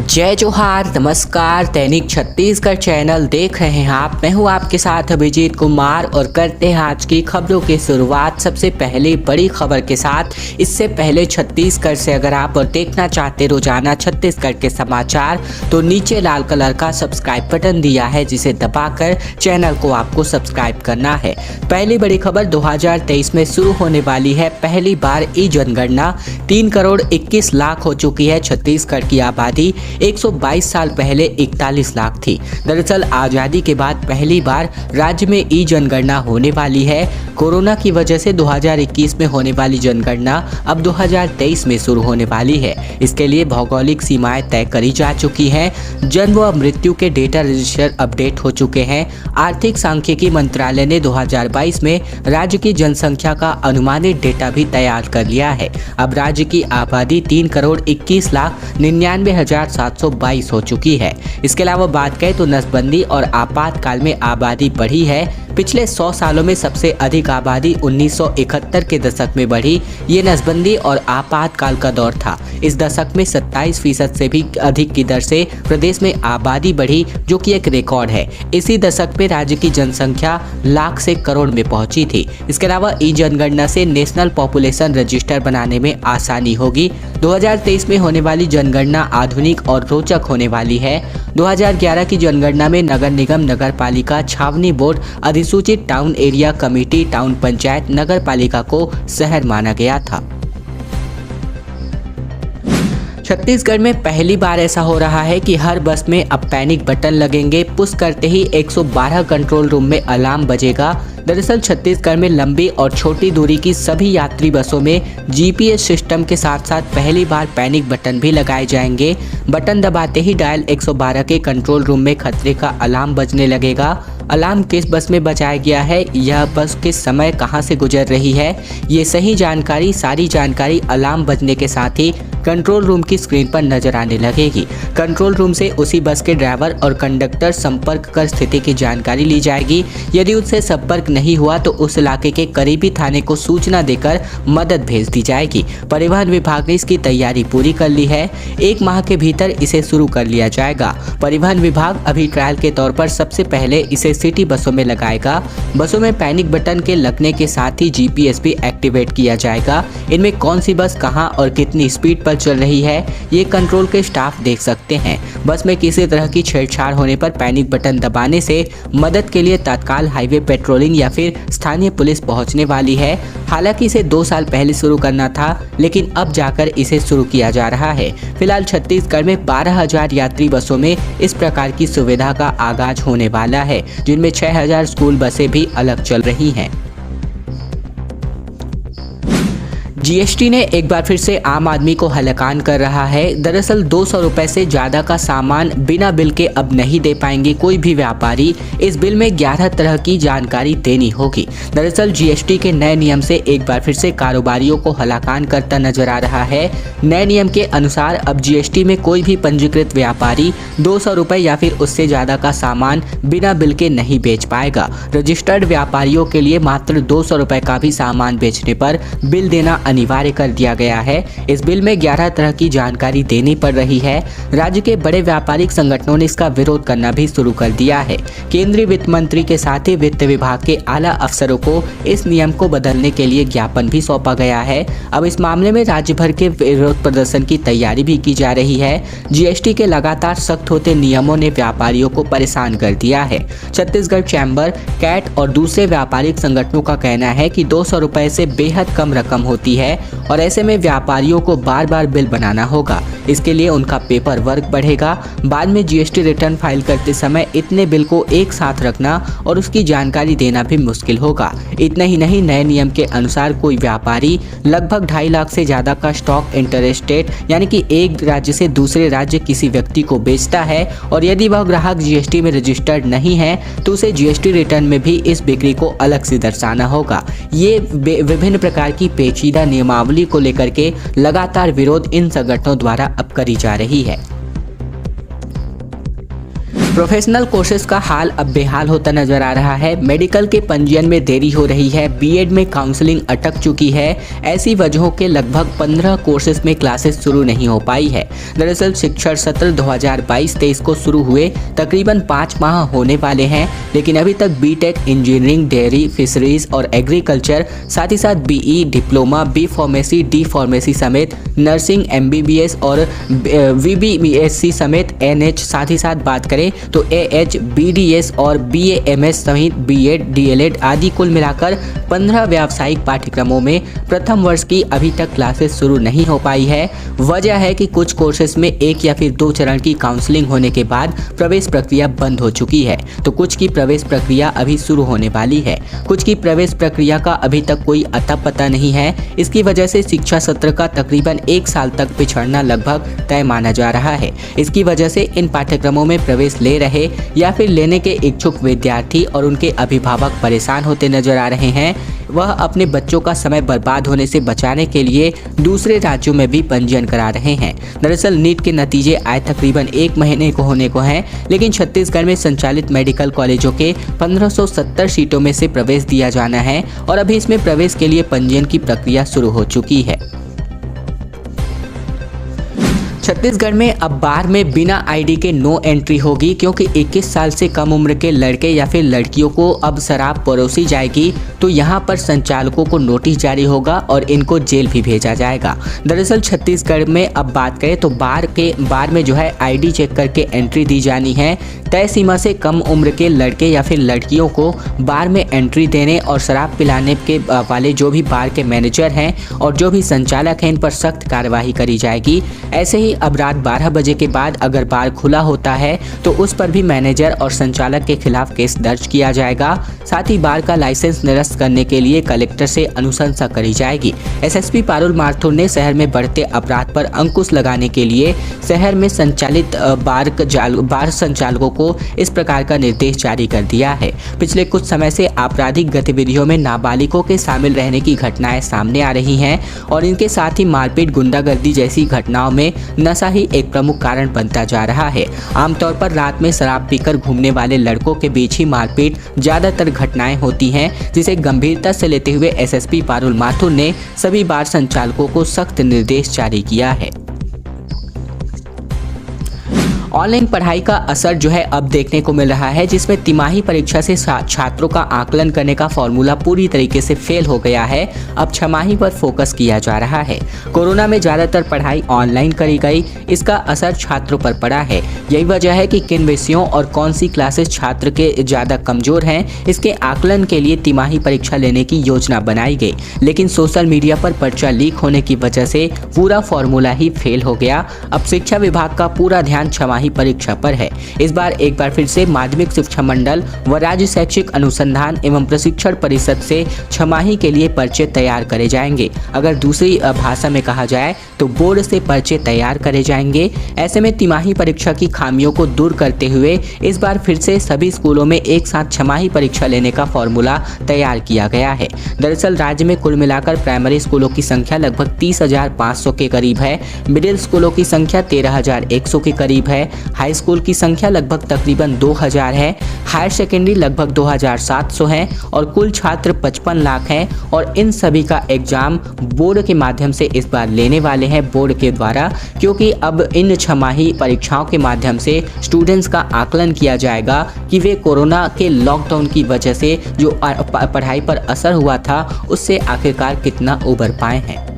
जय जोहार, नमस्कार। दैनिक छत्तीसगढ़ चैनल देख रहे हैं आप। मैं हूं आपके साथ अभिजीत कुमार और करते हैं आज की खबरों की शुरुआत सबसे पहले बड़ी खबर के साथ। इससे पहले छत्तीसगढ़ से अगर आप और देखना चाहते रोजाना छत्तीसगढ़ के समाचार तो नीचे लाल कलर का सब्सक्राइब बटन दिया है, जिसे दबाकर चैनल को आपको सब्सक्राइब करना है। पहली बड़ी खबर 2023 में शुरू होने वाली है पहली बार ई जनगणना। 3 करोड़ 21 लाख हो चुकी है छत्तीसगढ़ की आबादी। 122 साल पहले 41 लाख थी। दरअसल आजादी के बाद पहली बार राज्य में ई जनगणना होने वाली है। कोरोना की वजह से 2021 में होने वाली जनगणना अब 2023 में शुरू होने वाली है। इसके लिए भौगोलिक सीमाएं तय करी जा चुकी हैं। जन्म व मृत्यु के डेटा रजिस्टर अपडेट हो चुके हैं। आर्थिक सांख्यिकी मंत्रालय ने 2022 में राज्य की जनसंख्या का अनुमानित डेटा भी तैयार कर लिया है। अब राज्य की आबादी 3 करोड़ 21 लाख 99,722 हो चुकी है। इसके अलावा बात करें तो नसबंदी और आपातकाल में आबादी बढ़ी है। पिछले 100 सालों में सबसे अधिक आबादी 1971 के दशक में बढ़ी। ये नसबंदी और आपातकाल का दौर था। इस दशक में 27% से भी अधिक की दर से प्रदेश में आबादी बढ़ी, जो कि एक रिकॉर्ड है। इसी दशक में राज्य की जनसंख्या लाख से करोड़ में पहुंची थी। इसके अलावा ई जनगणना से नेशनल पॉपुलेशन रजिस्टर बनाने में आसानी होगी। 2023 में होने वाली जनगणना आधुनिक और रोचक होने वाली है। 2011 की जनगणना में नगर निगम, नगर पालिका, छावनी बोर्ड, अधिसूचित town area committee, town panchayat, नगर पालिका को शहर माना गया था। छत्तीसगढ़ में पहली बार ऐसा हो रहा है कि हर बस में अब पैनिक बटन लगेंगे। पुश करते ही 112 कंट्रोल रूम में अलार्म बजेगा। दरअसल छत्तीसगढ़ में लंबी और छोटी दूरी की सभी यात्री बसों में जीपीएस सिस्टम के साथ साथ पहली बार पैनिक बटन भी लगाए जाएंगे। बटन दबाते ही डायल 112 के कंट्रोल रूम में खतरे का अलार्म बजने लगेगा। अलार्म किस बस में बजाया गया है, यह बस किस समय कहां से गुजर रही है, ये सारी जानकारी अलार्म बजने के साथ ही कंट्रोल रूम की स्क्रीन पर नजर आने लगेगी। कंट्रोल रूम से उसी बस के ड्राइवर और कंडक्टर संपर्क कर स्थिति की जानकारी ली जाएगी। यदि उससे संपर्क नहीं हुआ तो उस इलाके के करीबी थाने को सूचना देकर मदद भेज दी जाएगी। परिवहन विभाग ने इसकी तैयारी पूरी कर ली है। 1 माह के भीतर इसे शुरू कर लिया जाएगा। परिवहन विभाग अभी ट्रायल के तौर पर सबसे पहले इसे सिटी बसों में लगाएगा। बसों में पैनिक बटन के लगने के साथ ही जीपीएस भी एक्टिवेट किया जाएगा। इनमें कौन सी बस कहां और कितनी स्पीड पर चल रही है, ये कंट्रोल के स्टाफ देख सकते हैं। बस में किसी तरह की छेड़छाड़ होने पर पैनिक बटन दबाने से मदद के लिए तत्काल हाईवे पेट्रोलिंग या फिर स्थानीय पुलिस पहुंचने वाली है। हालांकि इसे 2 साल पहले शुरू करना था, लेकिन अब जाकर इसे शुरू किया जा रहा है। फिलहाल छत्तीसगढ़ में 12,000 यात्री बसों में इस प्रकार की सुविधा का आगाज होने वाला है, जिनमें 6,000 स्कूल बसें भी अलग चल रही हैं। जीएसटी ने एक बार फिर से आम आदमी को हलकान कर रहा है। दरअसल 200 रुपए से ज़्यादा का सामान बिना बिल के अब नहीं दे पाएंगे कोई भी व्यापारी। इस बिल में 11 तरह की जानकारी देनी होगी। दरअसल जीएसटी के नए नियम से एक बार फिर से कारोबारियों को हलाकान करता नजर आ रहा है। नए नियम के अनुसार अब जीएसटी में कोई भी पंजीकृत व्यापारी 200 रुपए या फिर उससे ज़्यादा का सामान बिना बिल के नहीं बेच पाएगा। रजिस्टर्ड व्यापारियों के लिए मात्र 200 रुपए का भी सामान बेचने पर बिल देना अनिवार्य कर दिया गया है। इस बिल में 11 तरह की जानकारी देनी पड़ रही है। राज्य के बड़े व्यापारिक संगठनों ने इसका विरोध करना भी शुरू कर दिया है। केंद्रीय वित्त मंत्री के साथ ही वित्त विभाग के आला अफसरों को इस नियम को बदलने के लिए ज्ञापन भी सौंपा गया है। अब इस मामले में राज्य भर के विरोध प्रदर्शन की तैयारी भी की जा रही है। जीएसटी के लगातार सख्त होते नियमों ने व्यापारियों को परेशान कर दिया है। छत्तीसगढ़ चैम्बर, कैट और दूसरे व्यापारिक संगठनों का कहना है कि 200 रुपए से बेहद कम रकम होती है और ऐसे में व्यापारियों को बार बार बिल बनाना होगा। इसके लिए उनका पेपर वर्क बढ़ेगा। बाद में जीएसटी रिटर्न फाइल करते समय इतने बिल को एक साथ रखना और उसकी जानकारी देना भी मुश्किल होगा। इतना ही नहीं, नए नियम के अनुसार कोई व्यापारी लगभग 2.5 लाख से ज्यादा का स्टॉक इंटरस्टेट यानी कि एक राज्य से दूसरे राज्य किसी व्यक्ति को बेचता है और यदि वह ग्राहक जीएसटी में रजिस्टर्ड नहीं है तो उसे जीएसटी रिटर्न में भी इस बिक्री को अलग से दर्शाना होगा। ये विभिन्न प्रकार की पेचीदा नियमावली को लेकर के लगातार विरोध इन संगठनों द्वारा अब करी जा रही है। प्रोफेशनल कोर्सेज का हाल अब बेहाल होता नजर आ रहा है। मेडिकल के पंजीयन में देरी हो रही है, बीएड में काउंसलिंग अटक चुकी है। ऐसी वजहों के लगभग 15 कोर्सेज में क्लासेस शुरू नहीं हो पाई है। दरअसल शिक्षा सत्र 2022-23 को शुरू हुए तकरीबन 5 माह होने वाले हैं, लेकिन अभी तक बीटेक, इंजीनियरिंग, डेयरी, फिशरीज और एग्रीकल्चर, साथ ही साथ BE, diploma, B pharmacy, D pharmacy समेत नर्सिंग, एमबीबीएस और वीबीएससी समेत एनएच, साथ ही साथ बात करें तो एएच, बीडीएस और बीएएमएस सहित बीएड, डीएलएड आदि कुल मिलाकर 15 व्यावसायिक पाठ्यक्रमों में प्रथम वर्ष की अभी तक क्लासेस शुरू नहीं हो पाई है। वजह है कि कुछ कोर्सेज में 1 या फिर 2 चरण की काउंसलिंग होने के बाद प्रवेश प्रक्रिया बंद हो चुकी है, तो कुछ की प्रवेश प्रक्रिया अभी शुरू होने वाली है। कुछ की प्रवेश प्रक्रिया का अभी तक कोई अता पता नहीं है। इसकी वजह से शिक्षा सत्र का तकरीबन 1 साल तक पिछड़ना लगभग तय माना जा रहा है। इसकी वजह से इन पाठ्यक्रमों में प्रवेश ले रहे या फिर लेने के इच्छुक विद्यार्थी और उनके अभिभावक परेशान होते नजर आ रहे हैं। वह अपने बच्चों का समय बर्बाद होने से बचाने के लिए दूसरे राज्यों में भी पंजीयन करा रहे हैं। दरअसल नीट के नतीजे आए तकरीबन 1 महीने को होने को हैं, लेकिन छत्तीसगढ़ में संचालित मेडिकल कॉलेजों के 1570 सीटों में से प्रवेश दिया जाना है और अभी इसमें प्रवेश के लिए पंजीयन की प्रक्रिया शुरू हो चुकी है। छत्तीसगढ़ में अब बार में बिना आईडी के नो एंट्री होगी, क्योंकि 21 साल से कम उम्र के लड़के या फिर लड़कियों को अब शराब परोसी जाएगी तो यहाँ पर संचालकों को नोटिस जारी होगा और इनको जेल भी भेजा जाएगा। दरअसल छत्तीसगढ़ में अब बात करें तो बार में जो है आईडी चेक करके एंट्री दी जानी है। तय सीमा से कम उम्र के लड़के या फिर लड़कियों को बार में एंट्री देने और शराब पिलाने के वाले जो भी बार के मैनेजर हैं और जो भी संचालक हैं, इन पर सख्त कार्रवाई करी जाएगी। ऐसे ही अब रात 12 बजे के बाद अगर बार खुला होता है तो उस पर भी मैनेजर और संचालक के खिलाफ केस दर्ज किया जाएगा। साथ ही बार का लाइसेंस निरस्त करने के लिए कलेक्टर से अनुशंसा करी जाएगी। एसएसपी पारुल माथुर ने शहर में बढ़ते अपराध पर अंकुश लगाने के लिए शहर में संचालित बार संचालकों को इस प्रकार का निर्देश जारी कर दिया है। पिछले कुछ समय से आपराधिक गतिविधियों में नाबालिगों के शामिल रहने की घटनाएं सामने आ रही हैं और इनके साथ ही मारपीट, गुंडागर्दी जैसी घटनाओं में नशा ही एक प्रमुख कारण बनता जा रहा है। आमतौर पर रात में शराब पीकर घूमने वाले लड़कों के बीच ही मारपीट ज्यादातर घटनाएं होती हैं, जिसे गंभीरता से लेते हुए एसएसपी पारुल माथुर ने सभी बार संचालकों को सख्त निर्देश जारी किया है। ऑनलाइन पढ़ाई का असर जो है अब देखने को मिल रहा है, जिसमें तिमाही परीक्षा से छात्रों का आकलन करने का फॉर्मूला पूरी तरीके से फेल हो गया है। अब छमाही पर फोकस किया जा रहा है। कोरोना में ज़्यादातर पढ़ाई ऑनलाइन करी गई, इसका असर छात्रों पर पड़ा है। यही वजह है कि किन विषयों और कौन सी क्लासेस छात्र के ज़्यादा कमज़ोर हैं, इसके आकलन के लिए तिमाही परीक्षा लेने की योजना बनाई गई, लेकिन सोशल मीडिया पर पर्चा लीक होने की वजह से पूरा फॉर्मूला ही फेल हो गया। अब शिक्षा विभाग का पूरा ध्यान छमाही परीक्षा पर है। इस बार एक बार फिर से माध्यमिक शिक्षा मंडल व राज्य शैक्षिक अनुसंधान एवं प्रशिक्षण परिषद से छमाही के लिए पर्चे तैयार करे जाएंगे। अगर दूसरी भाषा में कहा जाए तो बोर्ड से पर्चे तैयार करे जाएंगे। ऐसे में तिमाही परीक्षा की खामियों को दूर करते हुए इस बार फिर से सभी स्कूलों में एक साथ छमाही परीक्षा लेने का फॉर्मूला तैयार किया गया है। दरअसल राज्य में कुल मिलाकर प्राइमरी स्कूलों की संख्या लगभग 30,500 के करीब है, मिडिल स्कूलों की संख्या 13,100 के करीब है, हाई स्कूल की संख्या लगभग तकरीबन 2000 है, हायर सेकेंडरी लगभग 2700 है और कुल छात्र 55 लाख हैं और इन सभी का एग्जाम बोर्ड के माध्यम से इस बार लेने वाले हैं, बोर्ड के द्वारा, क्योंकि अब इन छमाही परीक्षाओं के माध्यम से स्टूडेंट्स का आकलन किया जाएगा कि वे कोरोना के लॉकडाउन की वजह से जो पढ़ाई पर असर हुआ था उससे आखिरकार कितना उबर पाए हैं।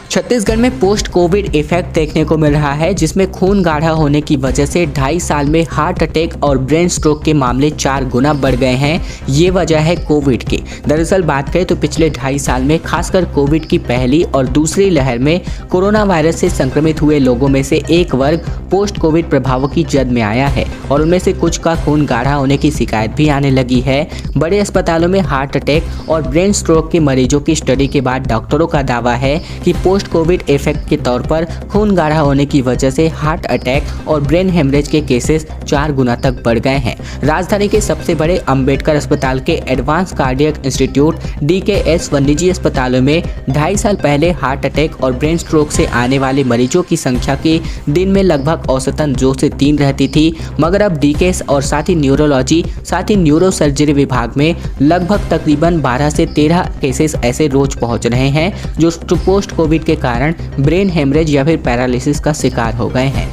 छत्तीसगढ़ में पोस्ट कोविड इफेक्ट देखने को मिल रहा है, जिसमें खून गाढ़ा होने की वजह से 2.5 साल में हार्ट अटैक और ब्रेन स्ट्रोक के मामले 4 गुना बढ़ गए हैं। ये वजह है कोविड की। दरअसल बात करें तो पिछले 2.5 साल में खासकर कोविड की पहली और दूसरी लहर में कोरोना वायरस से संक्रमित हुए लोगों में से एक वर्ग पोस्ट कोविड प्रभावों की जद में आया है और उनमें से कुछ का खून गाढ़ा होने की शिकायत भी आने लगी है। बड़े अस्पतालों में हार्ट अटैक और ब्रेन स्ट्रोक के मरीजों की स्टडी के बाद डॉक्टरों का दावा है कि पोस्ट पोस्ट कोविड इफेक्ट के तौर पर खून गाढ़ा होने की वजह से हार्ट अटैक और ब्रेन हेमरेज के केसेस 4 गुना तक बढ़ गए हैं। राजधानी के सबसे बड़े अंबेडकर अस्पताल के एडवांस कार्डियक इंस्टीट्यूट DKS व निजी अस्पतालों में 2.5 साल पहले हार्ट अटैक और ब्रेन स्ट्रोक से आने वाले मरीजों की संख्या के दिन में लगभग औसतन 2 से 3 रहती थी, मगर अब DKS और साथ ही न्यूरोलॉजी साथ ही न्यूरो सर्जरी विभाग में लगभग तकरीबन 12 से 13 केसेस ऐसे रोज पहुंच रहे हैं जो पोस्ट कोविड के कारण ब्रेन हेमरेज या फिर पैरालिसिस का शिकार हो गए हैं।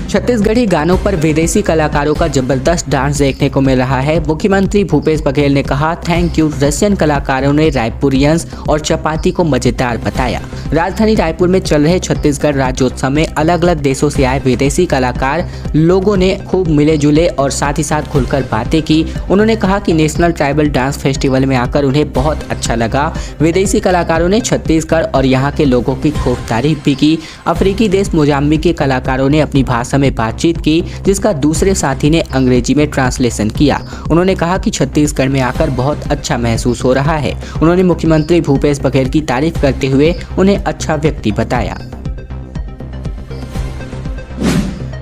छत्तीसगढ़ी गानों पर विदेशी कलाकारों का जबरदस्त डांस देखने को मिल रहा है। मुख्यमंत्री भूपेश बघेल ने कहा, थैंक यू। रशियन कलाकारों ने रायपुरियंस और चपाती को मजेदार बताया। राजधानी रायपुर में चल रहे छत्तीसगढ़ राज्योत्सव में अलग अलग देशों से आए विदेशी कलाकार लोगों ने खूब मिले जुले और साथ ही साथ खुलकर बातें की। उन्होंने कहा कि नेशनल ट्राइबल डांस फेस्टिवल में आकर उन्हें बहुत अच्छा लगा। विदेशी कलाकारों ने छत्तीसगढ़ और यहाँ के लोगों की खूब तारीफ भी की। अफ्रीकी देश मोजाम्बिक के कलाकारों ने अपनी भाषा में बातचीत की, जिसका दूसरे साथी ने अंग्रेजी में ट्रांसलेशन किया। उन्होंने कहा कि छत्तीसगढ़ में आकर बहुत अच्छा महसूस हो रहा है। उन्होंने मुख्यमंत्री भूपेश बघेल की तारीफ करते हुए उन्हें अच्छा व्यक्ति बताया।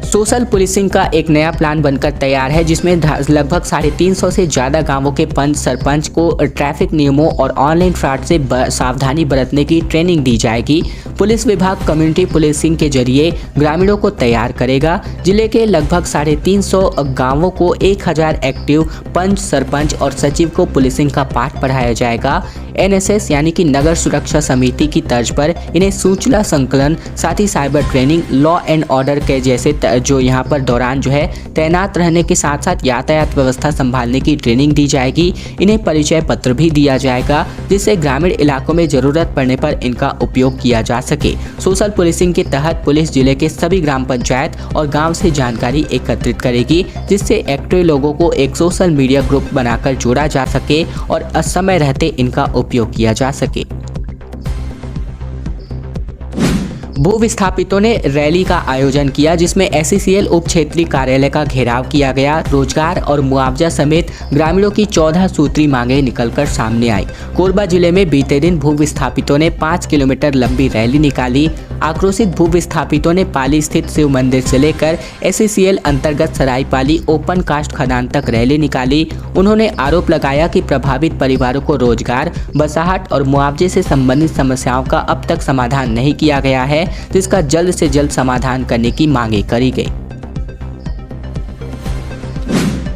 सोशल पुलिसिंग का एक नया प्लान बनकर तैयार है, जिसमें लगभग 350 से ज़्यादा गांवों के पंच सरपंच को ट्रैफिक नियमों और ऑनलाइन फ्रॉड से सावधानी बरतने की ट्रेनिंग दी जाएगी। पुलिस विभाग कम्युनिटी पुलिसिंग के जरिए ग्रामीणों को तैयार करेगा। जिले के लगभग 350 गांवों को 1000 एक्टिव पंच सरपंच और सचिव को पुलिसिंग का पाठ पढ़ाया जाएगा। NSS यानी कि नगर सुरक्षा समिति की तर्ज पर इन्हें सूचना संकलन साथ ही cyber training, law and order के जैसे जो यहाँ पर दौरान जो है तैनात रहने के साथ साथ यातायात व्यवस्था संभालने की ट्रेनिंग दी जाएगी। इन्हें परिचय पत्र भी दिया जाएगा, जिससे ग्रामीण इलाकों में जरूरत पड़ने पर इनका उपयोग किया जा सके। सोशल पुलिसिंग के तहत पुलिस जिले के सभी ग्राम पंचायत और गाँव से जानकारी एकत्रित करेगी, जिससे एक्टिव लोगों को एक सोशल मीडिया ग्रुप बनाकर जोड़ा जा सके और असमय रहते इनका उपयोग किया जा सके। भू विस्थापितों ने रैली का आयोजन किया, जिसमें SCCL उप क्षेत्रीय कार्यालय का घेराव किया गया। रोजगार और मुआवजा समेत ग्रामीणों की 14 सूत्री मांगे निकलकर सामने आई। कोरबा जिले में बीते दिन भू विस्थापितों ने 5 किलोमीटर लंबी रैली निकाली। आक्रोशित भू विस्थापितों ने पाली स्थित शिव मंदिर से लेकर SCCL अंतर्गत सरायपाली ओपन कास्ट खदान तक रैली निकाली। उन्होंने आरोप लगाया कि प्रभावित परिवारों को रोजगार, बसाहट और मुआवजे से संबंधित समस्याओं का अब तक समाधान नहीं किया गया है, जिसका जल्द से जल्द समाधान करने की मांगे करी गई।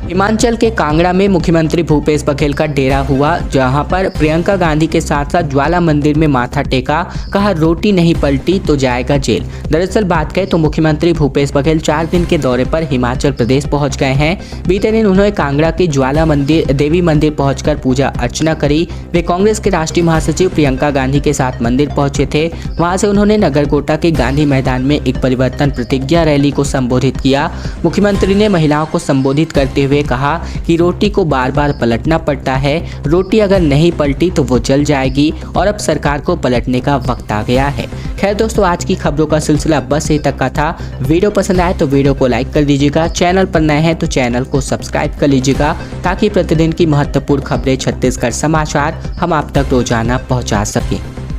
हिमाचल के कांगड़ा में मुख्यमंत्री भूपेश बघेल का डेरा हुआ, जहां पर प्रियंका गांधी के साथ साथ ज्वाला मंदिर में माथा टेका। कहा, रोटी नहीं पलटी तो जाएगा जेल। दरअसल बात करें तो मुख्यमंत्री भूपेश बघेल 4 दिन के दौरे पर हिमाचल प्रदेश पहुंच गए हैं। बीते दिन उन्होंने कांगड़ा के ज्वाला मंदिर देवी मंदिर पहुंचकर पूजा अर्चना करी। वे कांग्रेस के राष्ट्रीय महासचिव प्रियंका गांधी के साथ मंदिर पहुंचे थे। वहां से उन्होंने नगरकोटा के गांधी मैदान में एक परिवर्तन प्रतिज्ञा रैली को संबोधित किया। मुख्यमंत्री ने महिलाओं को संबोधित करते हुए कहा कि रोटी को बार बार पलटना पड़ता है, रोटी अगर नहीं पलटी तो वो जल जाएगी और अब सरकार को पलटने का वक्त आ गया है। खैर दोस्तों, आज की खबरों का सिलसिला बस यहीं तक का था। वीडियो पसंद आए तो वीडियो को लाइक कर दीजिएगा। चैनल पर नए हैं तो चैनल को सब्सक्राइब कर लीजिएगा, ताकि प्रतिदिन की महत्वपूर्ण खबरें छत्तीसगढ़ समाचार हम आप तक रोजाना पहुंचा सकें।